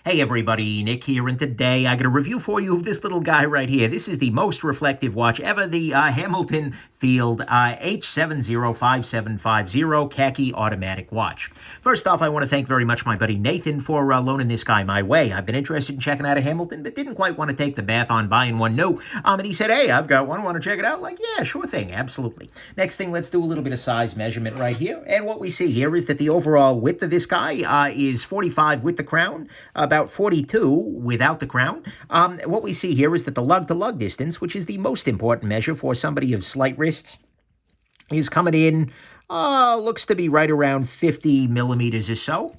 Hey everybody, Nick here, and today I got a review for you of this little guy right here. This is the most reflective watch ever, the Hamilton Field H705750 Khaki Automatic Watch. First off, I want to thank very much my buddy Nathan for loaning this guy my way. I've been interested in checking out a Hamilton, but didn't quite want to take the bath on buying one new. And he said, hey, I've got one, want to check it out? Like, yeah, sure thing, absolutely. Next thing, let's do a little bit of size measurement right here. And what we see here is that the overall width of this guy is 45 with the crown, about 42 without the crown. What we see here is that the lug-to-lug distance, which is the most important measure for somebody of slight wrists, is coming in, looks to be right around 50 millimeters or so.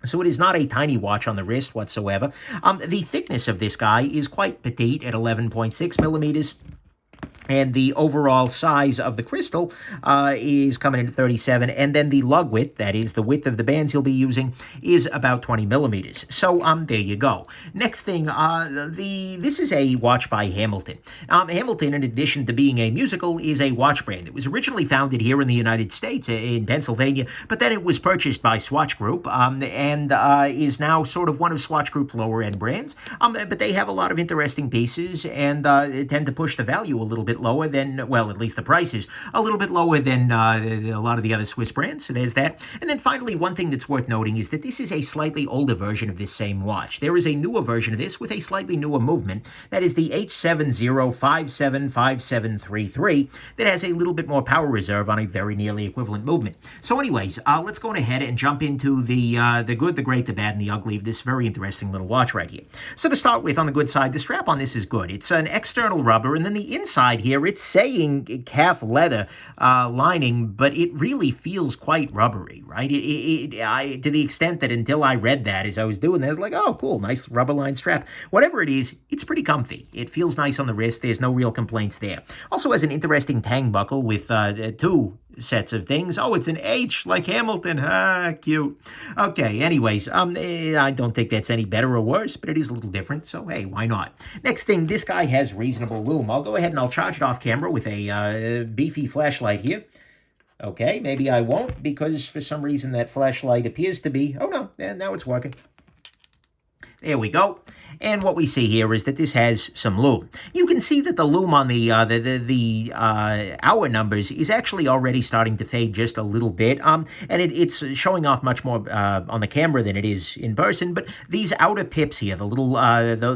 So it is not a tiny watch on the wrist whatsoever. The thickness of this guy is quite petite at 11.6 millimeters. And the overall size of the crystal is coming in at 37. And then the lug width, that is the width of the bands you'll be using, is about 20 millimeters. So there you go. Next thing, this is a watch by Hamilton. Hamilton, in addition to being a musical, is a watch brand. It was originally founded here in the United States, in Pennsylvania, but then it was purchased by Swatch Group and is now sort of one of Swatch Group's lower-end brands. But they have a lot of interesting pieces and tend to push the value a little bit lower than, well, at least the price is a little bit lower than a lot of the other Swiss brands, so there's that. And then finally, one thing that's worth noting is that this is a slightly older version of this same watch. There is a newer version of this with a slightly newer movement. That is the H70575733 that has a little bit more power reserve on a very nearly equivalent movement. So anyways, let's go ahead and jump into the good, the great, the bad, and the ugly of this very interesting little watch right here. So to start with, on the good side, the strap on this is good. It's an external rubber, and then the inside here, it's saying calf leather lining, but it really feels quite rubbery, right? To the extent that until I read that as I was doing that, I was like, oh, cool, nice rubber lined strap. Whatever it is, it's pretty comfy. It feels nice on the wrist. There's no real complaints there. Also has an interesting tang buckle with two sets of things. Oh, it's an H like Hamilton. Ah, cute. Okay, anyways, I don't think that's any better or worse, but it is a little different, so hey, why not? Next thing, this guy has reasonable lume. I'll go ahead and I'll charge it off camera with a beefy flashlight here. Okay, maybe I won't, because for some reason that flashlight appears to be, oh no, now it's working. There we go. And what we see here is that this has some lume. You can see that the lume on the hour numbers is actually already starting to fade just a little bit. And it's showing off much more on the camera than it is in person. But these outer pips here, the little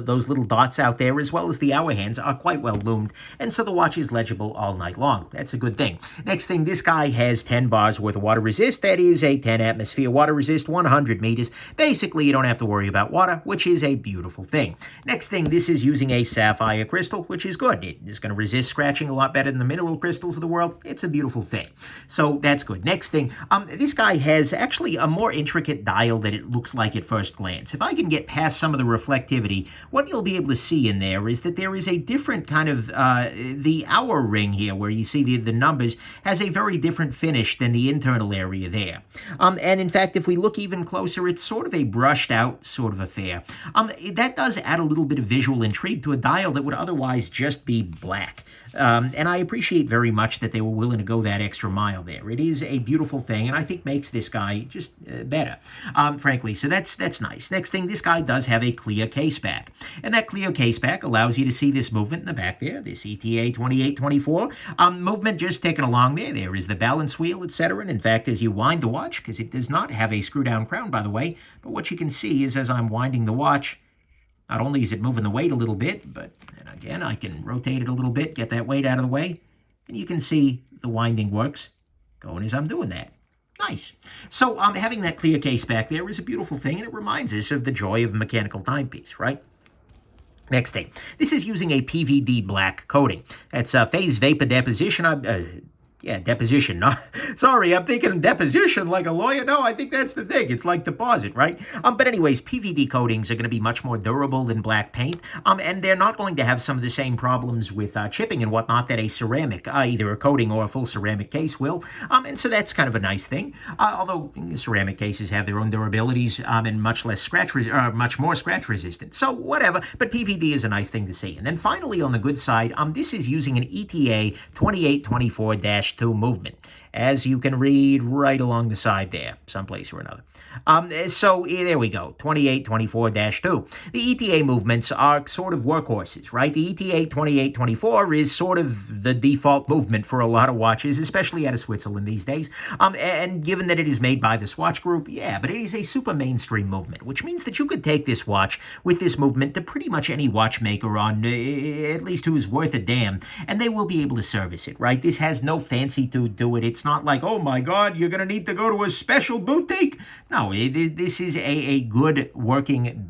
those little dots out there, as well as the hour hands, are quite well lumed. And so the watch is legible all night long. That's a good thing. Next thing, this guy has 10 bars worth of water resist. That is a 10 atmosphere water resist, 100 meters. Basically, you don't have to worry about water, which is a beautiful thing. Next thing, this is using a sapphire crystal, which is good. It is going to resist scratching a lot better than the mineral crystals of the world. It's a beautiful thing. So that's good. Next thing, this guy has actually a more intricate dial than it looks like at first glance. If I can get past some of the reflectivity, what you'll be able to see in there is that there is a different kind of, the hour ring here where you see the numbers has a very different finish than the internal area there. And in fact, if we look even closer, it's sort of a brushed out sort of affair. That does add a little bit of visual intrigue to a dial that would otherwise just be black. And I appreciate very much that they were willing to go that extra mile there. It is a beautiful thing, and I think makes this guy just better, frankly. So that's nice. Next thing, this guy does have a clear case back. And that clear case back allows you to see this movement in the back there, this ETA 2824 movement just ticking along there. There is the balance wheel, etc. And in fact, as you wind the watch, because it does not have a screw-down crown, by the way, but what you can see is as I'm winding the watch, not only is it moving the weight a little bit, but then again, I can rotate it a little bit, get that weight out of the way, and you can see the winding works going as I'm doing that. Nice. So having that clear case back there is a beautiful thing, and it reminds us of the joy of a mechanical timepiece, right? Next thing, this is using a PVD black coating. That's phase vapor deposition. Yeah, deposition. No, sorry, I'm thinking deposition like a lawyer. No, I think that's the thing. It's like deposit, right? But anyways, PVD coatings are going to be much more durable than black paint, and they're not going to have some of the same problems with chipping and whatnot that a ceramic, either a coating or a full ceramic case will. And so that's kind of a nice thing. Although ceramic cases have their own durabilities and much more scratch resistant. So whatever. But PVD is a nice thing to see. And then finally, on the good side, this is using an ETA 2824-2 movement. as you can read right along the side there, someplace or another. So there we go, 2824-2. The ETA movements are sort of workhorses, right? The ETA 2824 is sort of the default movement for a lot of watches, especially out of Switzerland these days. And given that it is made by the Swatch Group, yeah, but it is a super mainstream movement, which means that you could take this watch with this movement to pretty much any watchmaker on, at least who is worth a damn, and they will be able to service it, right? This has no fancy to do it. It's not like, oh my God, you're going to need to go to a special boutique. No, this is a good working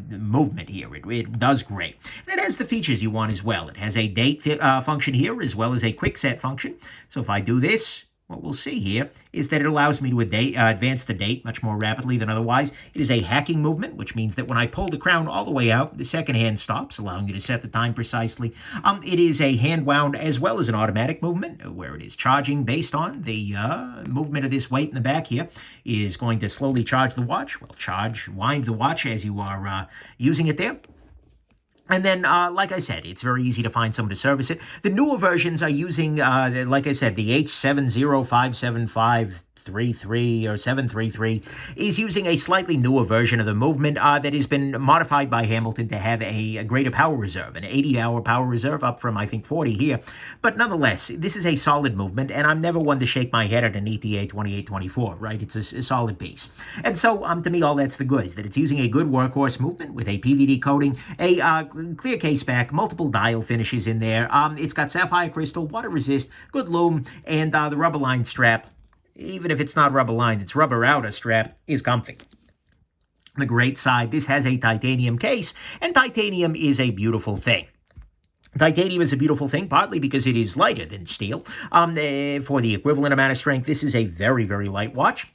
movement here. It does great. And it has the features you want as well. It has a date function here as well as a quick set function. So if I do this, what we'll see here is that it allows me to advance the date much more rapidly than otherwise. It is a hacking movement, which means that when I pull the crown all the way out, the second hand stops, allowing you to set the time precisely. It is a hand-wound as well as an automatic movement, where it is charging based on the movement of this weight in the back here, is going to slowly charge the watch. Well, wind the watch as you are using it there. And then, like I said, it's very easy to find someone to service it. The newer versions are using, like I said, the H705750 33 or 733 is using a slightly newer version of the movement that has been modified by Hamilton to have a greater power reserve, an 80-hour power reserve up from, I think, 40 here. But nonetheless, this is a solid movement, and I'm never one to shake my head at an ETA 2824, right? It's a solid piece. And so, to me, all that's the good is that it's using a good workhorse movement with a PVD coating, a clear case back, multiple dial finishes in there. It's got sapphire crystal, water resist, good loom, and the rubber lined strap. Even if it's not rubber lined, it's rubber outer strap, is comfy. The great side, this has a titanium case, and titanium is a beautiful thing. Titanium is a beautiful thing, partly because it is lighter than steel. For the equivalent amount of strength, this is a very, very light watch.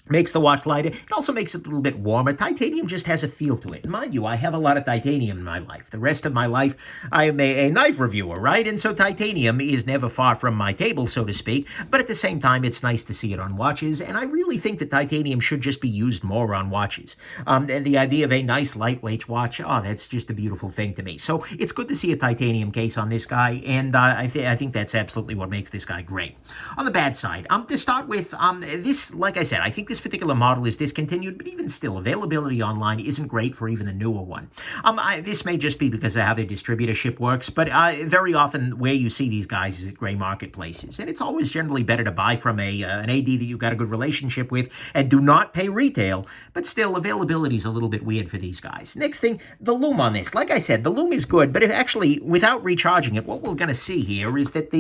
Makes the watch lighter. It also makes it a little bit warmer. Titanium just has a feel to it. And mind you, I have a lot of titanium in my life. The rest of my life, I am a knife reviewer, right? And so titanium is never far from my table, so to speak. But at the same time, it's nice to see it on watches. And I really think that titanium should just be used more on watches. And the idea of a nice lightweight watch, oh, that's just a beautiful thing to me. So it's good to see a titanium case on this guy. And I think that's absolutely what makes this guy great. On the bad side, to start with, this, like I said, I think this particular model is discontinued, but even still, availability online isn't great for even the newer one. This may just be because of how their distributorship works, but very often where you see these guys is at gray marketplaces, and it's always generally better to buy from an AD that you've got a good relationship with and do not pay retail, but still, availability is a little bit weird for these guys. Next thing, the loom on this. Like I said, the loom is good, but if actually, without recharging it, what we're going to see here is that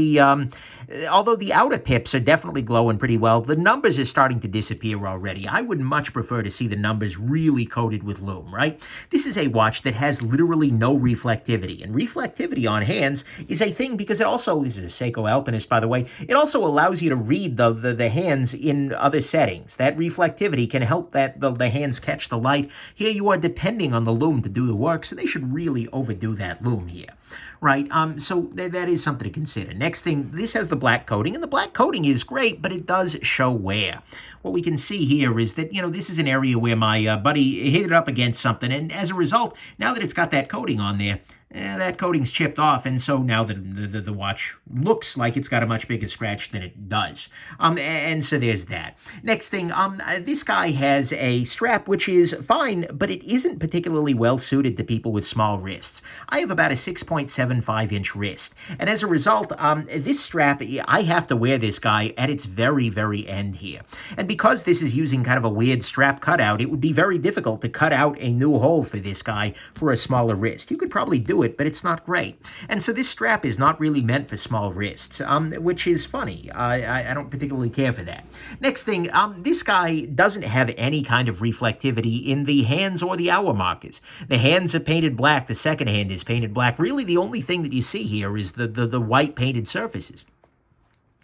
although the outer pips are definitely glowing pretty well, the numbers are starting to disappear already. I would much prefer to see the numbers really coated with loom, right? This is a watch that has literally no reflectivity, and reflectivity on hands is a thing because it also, this is a Seiko Alpinist, by the way, it also allows you to read the hands in other settings. That reflectivity can help the hands catch the light. Here you are depending on the loom to do the work, so they should really overdo that loom here. Right, so that is something to consider. Next thing, this has the black coating, and the black coating is great, but it does show wear. What we can see here is that, this is an area where my buddy hit it up against something, and as a result, now that it's got that coating on there, that coating's chipped off, and so now the watch looks like it's got a much bigger scratch than it does. And so there's that. Next thing, this guy has a strap which is fine, but it isn't particularly well suited to people with small wrists. I have about a 6.75-inch wrist, and as a result, this strap, I have to wear this guy at its very, very end here. And because this is using kind of a weird strap cutout, it would be very difficult to cut out a new hole for this guy for a smaller wrist. You could probably do it, but it's not great. And so this strap is not really meant for small wrists, which is funny. I don't particularly care for that. Next thing, this guy doesn't have any kind of reflectivity in the hands or the hour markers. The hands are painted black. The second hand is painted black. Really, the only thing that you see here is the white painted surfaces.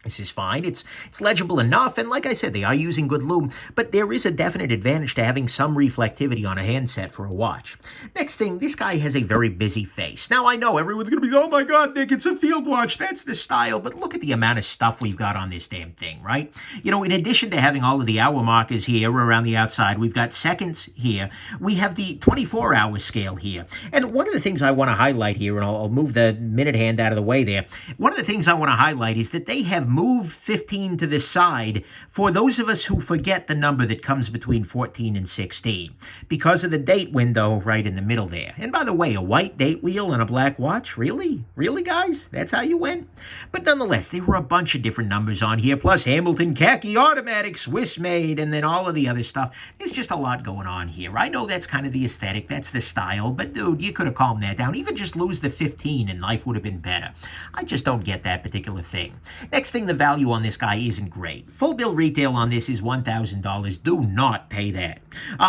This is fine. It's legible enough, and like I said, they are using good loom, but there is a definite advantage to having some reflectivity on a handset for a watch. Next thing, this guy has a very busy face. Now, I know everyone's going to be, oh my God, Nick, it's a field watch. That's the style, but look at the amount of stuff we've got on this damn thing, right? In addition to having all of the hour markers here around the outside, we've got seconds here. We have the 24-hour scale here. And one of the things I want to highlight here, and I'll move the minute hand out of the way there, one of the things I want to highlight is that they have moved 15 to the side for those of us who forget the number that comes between 14 and 16 because of the date window right in the middle there. And by the way, a white date wheel and a black watch? Really? Really, guys? That's how you went? But nonetheless, there were a bunch of different numbers on here, plus Hamilton Khaki Automatic, Swiss made, and then all of the other stuff. There's just a lot going on here. I know that's kind of the aesthetic, that's the style, but dude, you could have calmed that down. Even just lose the 15 and life would have been better. I just don't get that particular thing. Next thing, the value on this guy isn't great. Full bill retail on this is $1,000. Do not pay that.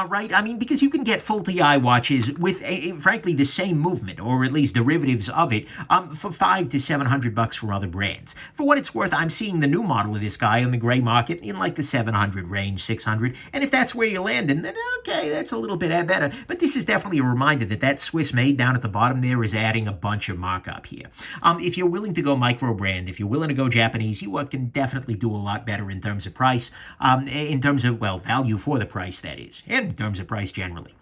Right? I mean, because you can get full TI watches with, frankly, the same movement, or at least derivatives of it, for $500 to $700 from other brands. For what it's worth, I'm seeing the new model of this guy on the gray market in like the 700 range, 600. And if that's where you're landing, then okay, that's a little bit better. But this is definitely a reminder that that Swiss made down at the bottom there is adding a bunch of markup here. If you're willing to go micro brand, if you're willing to go Japanese, you can definitely do a lot better in terms of price, in terms of, well, value for the price, that is, and in terms of price generally.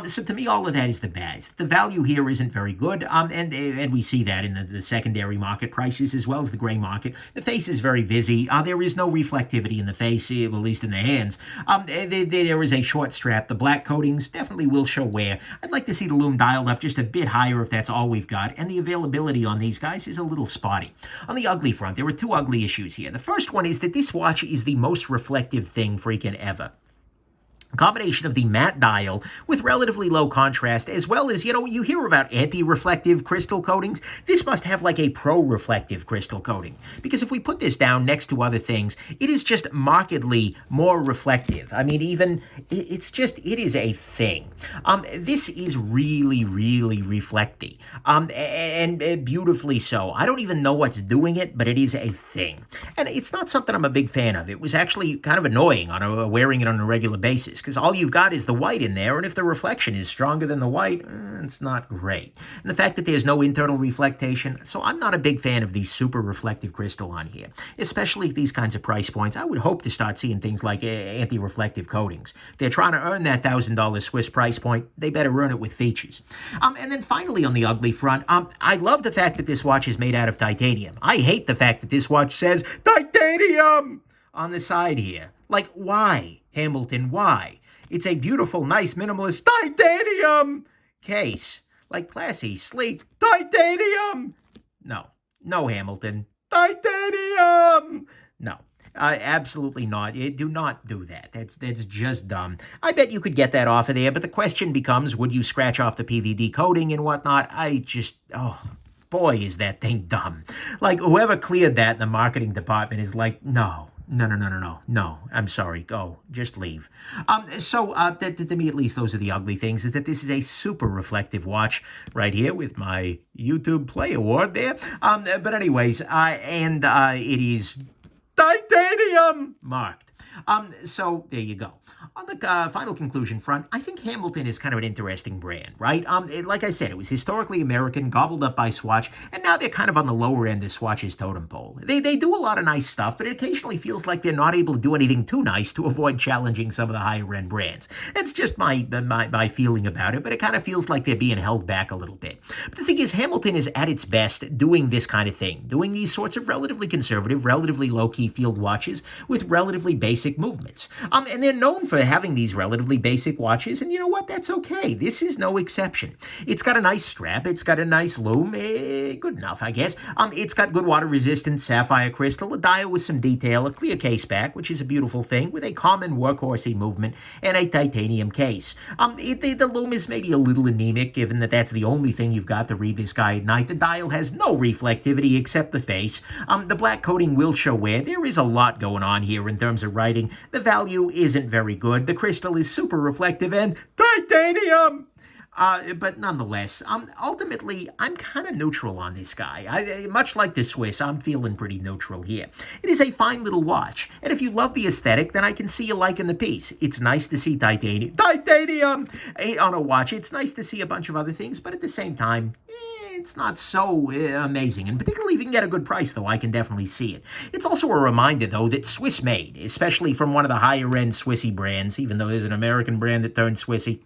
So to me, all of that is the bad. The value here isn't very good, and we see that in the secondary market prices as well as the gray market. The face is very busy. There is no reflectivity in the face, at least in the hands. There is a short strap. The black coatings definitely will show wear. I'd like to see the Loom dialed up just a bit higher if that's all we've got, and the availability on these guys is a little spotty. On the ugly front, there are two ugly issues here. The first one is that this watch is the most reflective thing freaking ever. A combination of the matte dial with relatively low contrast, as well as, you hear about anti-reflective crystal coatings. This must have like a pro-reflective crystal coating. Because if we put this down next to other things, it is just markedly more reflective. I mean, even, it is a thing. This is really, really reflecty. And beautifully so. I don't even know what's doing it, but it is a thing. And it's not something I'm a big fan of. It was actually kind of annoying wearing it on a regular basis, because all you've got is the white in there, and if the reflection is stronger than the white, it's not great. And the fact that there's no internal reflectation, so I'm not a big fan of these super reflective crystal on here, especially at these kinds of price points. I would hope to start seeing things like anti-reflective coatings. If they're trying to earn that $1,000 Swiss price point, they better earn it with features. And then finally on the ugly front, I love the fact that this watch is made out of titanium. I hate the fact that this watch says titanium on the side here. Like, why? Hamilton, why? It's a beautiful, nice, minimalist titanium case. Like classy, sleek, titanium. No, Hamilton. Titanium! No. Absolutely not. Do not do that. That's just dumb. I bet you could get that off of there, but the question becomes, would you scratch off the PVD coating and whatnot? Boy, is that thing dumb. Like, whoever cleared that in the marketing department is like, no, I'm sorry, go, just leave. To me at least, those are the ugly things, is that this is a super reflective watch right here with my YouTube Play Award there. But anyways, it is titanium marked. So there you go. On the final conclusion front, I think Hamilton is kind of an interesting brand, right? Like I said, it was historically American, gobbled up by Swatch, and now they're kind of on the lower end of Swatch's totem pole. They do a lot of nice stuff, but it occasionally feels like they're not able to do anything too nice to avoid challenging some of the higher end brands. That's just my feeling about it, but it kind of feels like they're being held back a little bit. But the thing is, Hamilton is at its best doing this kind of thing, doing these sorts of relatively conservative, relatively low-key field watches with relatively basic movements. And they're known for having these relatively basic watches, and you know what? That's okay. This is no exception. It's got a nice strap. It's got a nice loom. Good enough, I guess. It's got good water resistance, sapphire crystal, a dial with some detail, a clear case back, which is a beautiful thing, with a common workhorsey movement, and a titanium case. The loom is maybe a little anemic, given that that's the only thing you've got to read this guy at night. The dial has no reflectivity except the face. The black coating will show wear. There is a lot going on here in terms of writing. The value isn't very good. The crystal is super reflective and titanium! But nonetheless, ultimately, I'm kind of neutral on this guy. Much like the Swiss, I'm feeling pretty neutral here. It is a fine little watch, and if you love the aesthetic, then I can see you liking the piece. It's nice to see titanium on a watch. It's nice to see a bunch of other things, but at the same time, it's not so amazing, and particularly if you can get a good price, though, I can definitely see it. It's also a reminder, though, that Swiss made, especially from one of the higher-end Swissy brands, even though there's an American brand that turned Swissy,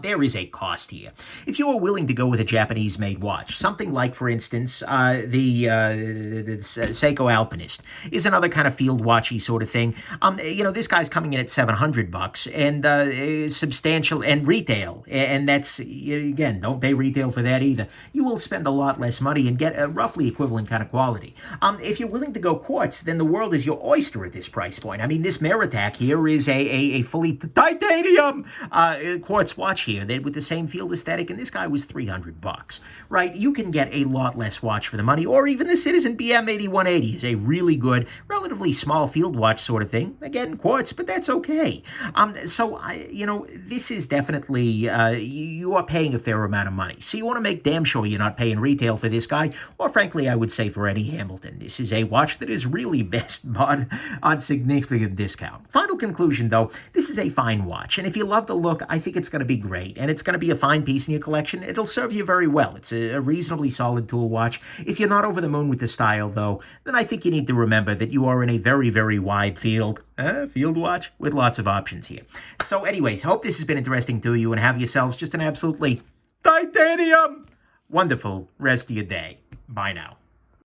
There is a cost here. If you are willing to go with a Japanese-made watch, something like, for instance, the Seiko Alpinist is another kind of field watchy sort of thing. This guy's coming in at $700 and substantial and retail, and that's again, don't pay retail for that either. You will spend a lot less money and get a roughly equivalent kind of quality. If you're willing to go quartz, then the world is your oyster at this price point. I mean, this Meritac here is a fully titanium quartz watch here that with the same field aesthetic, and this guy was $300, right? You can get a lot less watch for the money, or even the Citizen BM8180 is a really good, relatively small field watch sort of thing. Again, quartz, but that's okay. This is definitely, you are paying a fair amount of money. So you want to make damn sure you're not paying retail for this guy, or frankly, I would say for Eddie Hamilton. This is a watch that is really best bought on significant discount. Final conclusion, though, this is a fine watch, and if you love the look, I think it's going to be great, and it's going to be a fine piece in your collection. It'll serve you very well. It's a reasonably solid tool watch. If you're not over the moon with the style, though, then I think you need to remember that you are in a very, very wide field watch with lots of options here. So anyways, hope this has been interesting to you, and have yourselves just an absolutely titanium wonderful rest of your day. Bye now.